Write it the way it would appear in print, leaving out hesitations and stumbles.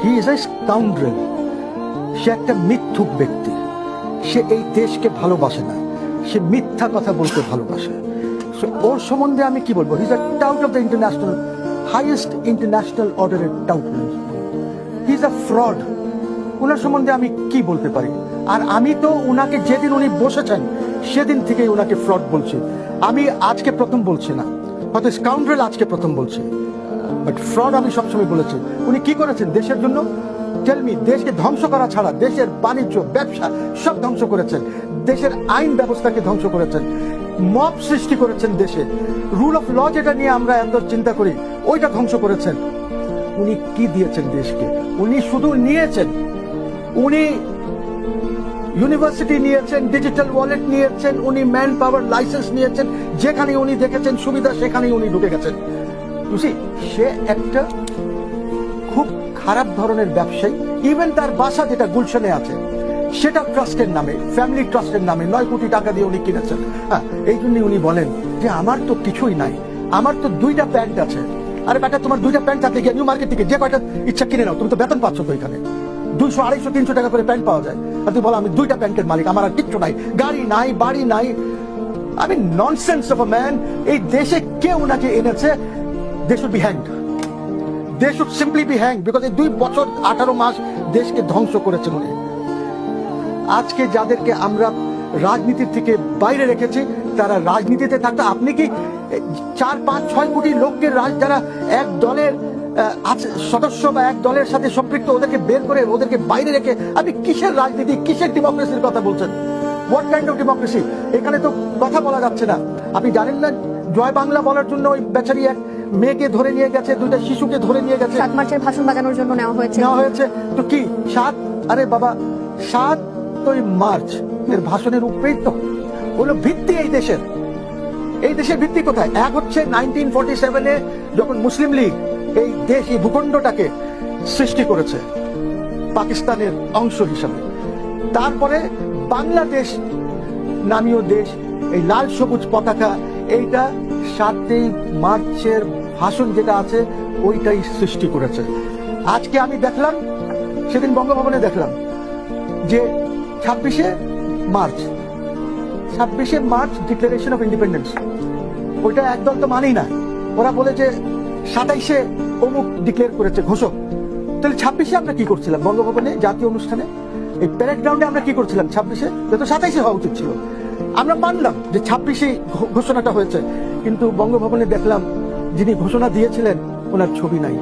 He is a scoundrel. সে একটা মিথ্যুক ব্যক্তি। সে এই দেশকে ভালোবাসে না, সে মিথ্যা কথা বলতে ভালোবাসে। ওর সম্বন্ধে আমি কি বলবো? He is a tout of the international, highest international অর্ডারের tout. He is a fraud. ওনার সম্বন্ধে আমি কি বলতে পারি? আর আমি তো ওনাকে যেদিন উনি বসেছেন সেদিন থেকেই ওনাকে ফ্রড বলছি। আমি আজকে প্রথম বলছি না, হয়তো স্কাউন্ড্রেল আজকে প্রথম বলছি, বাট ফ্রড আমি সবসময় বলেছি। উনি কি করেছেন দেশের জন্য? টেলমি। দেশকে ধ্বংস করা ছাড়া দেশের বাণিজ্য ব্যবসা সব ধ্বংস করেছেন, দেশের আইন ব্যবস্থাকে ধ্বংস করেছেন, মব সৃষ্টি করেছেন দেশে, রুল অফ ল যেটা নিয়ে আমরা এত চিন্তা করি ওইটা ধ্বংস করেছেন। উনি কি দিয়েছেন দেশকে? উনি শুধু নিয়েছেন। উনি ইউনিভার্সিটি নিয়েছেন, ডিজিটাল ওয়ালেট নিয়েছেন, উনি ম্যান পাওয়ার লাইসেন্স নিয়েছেন, যেখানে উনি দেখেছেন সুবিধা সেখানেই উনি ঢুকে গেছেন। বুঝি সে একটা খুব খারাপ ধরনের ব্যবসায়ী। ইভেন তার বাসা যেটা গুলশানে আছে সেটা ট্রাস্টের নামে, ফ্যামিলি ট্রাস্টের নামে 9 কোটি টাকা দিয়ে উনি কিনেছেন। হ্যাঁ, এই জন্য উনি বলেন যে আমার তো কিছুই নাই, আমার তো 2টা প্যান্ট আছে। আরে বেটা, তোমার 2টা প্যান্ট থাকতে গিয়ে নিউ মার্কেট থেকে যে কয়টা ইচ্ছা কিনে নাও, তুমি তো বেতন পাচ্ছ তো। এখানে 200, 250, 300 টাকা করে প্যান্ট পাওয়া যায়, আর তুই বলো আমি 2টা প্যান্টের মালিক, আমার আর কিচ্ছু নাই, গাড়ি নাই, বাড়ি নাই। আমি ননসেন্স অফ আ ম্যান। এই দেশে কে ওনাকে এনেছে? They should be hanged. They should simply be hanged, because এই 2 বছর 18 মাস দেশকে ধ্বংস করেছেন উনি। আজকে যাদেরকে আমরা রাজনীতির থেকে বাইরে রেখেছি তারা রাজনীতিতে থাকতো। আপনি কি 4, 5, 6 কোটি লোককে যারা এক দলের সদস্য বা এক দলের সাথে সম্পৃক্ত, ওদেরকে বের করে ওদেরকে বাইরে রেখে আপনি কিসের রাজনীতি, কিসের ডেমোক্রেসির কথা বলছেন? What kind of democracy? এখানে তো কথা বলা যাচ্ছে না। আপনি জানেন না জয় বাংলা বলার জন্য ওই বেচারি এক মেয়েকে ধরে নিয়ে গেছে, 2টা শিশুকে ধরে নিয়ে গেছে। 7 মার্চের ভাষণ বাজানোর জন্য নেওয়া হয়েছে। তো কি 7? আরে বাবা, 7ই মার্চ এর ভাষণের উপরেই তো হলো ভিত্তি এই দেশের। এই দেশের ভিত্তি কোথায়? এক হচ্ছে 1947-এ যখন মুসলিম লীগ এই দেশ, এই ভূখণ্ডটাকে সৃষ্টি করেছে পাকিস্তানের অংশ হিসাবে। তারপরে বাংলাদেশ নামীয় দেশ, এই লাল সবুজ পতাকা, এইটা 7ই মার্চের ভাষণ যেটা আছে ওইটাই সৃষ্টি করেছে। আজকে আমি দেখলাম, সেদিন বঙ্গভবনে দেখলাম যে 26শে মার্চ ডিক্লারেশন অফ ইন্ডিপেন্ডেন্স, ওইটা একদল তো মানেই না। ওরা বলে যে 27শে অমুক ডিক্লেয়ার করেছে ঘোষক। তাহলে 26শে আমরা কি করছিলাম বঙ্গভবনে জাতীয় অনুষ্ঠানে? এই প্যারেড গ্রাউন্ডে আমরা কি করছিলাম 26শে? তো 27শে হওয়া উচিত ছিল। আমরা মানলাম যে 26শে ঘোষণাটা হয়েছে, কিন্তু বঙ্গভবনে দেখলাম যিনি ঘোষণা দিয়েছিলেন ওনার ছবি নাই।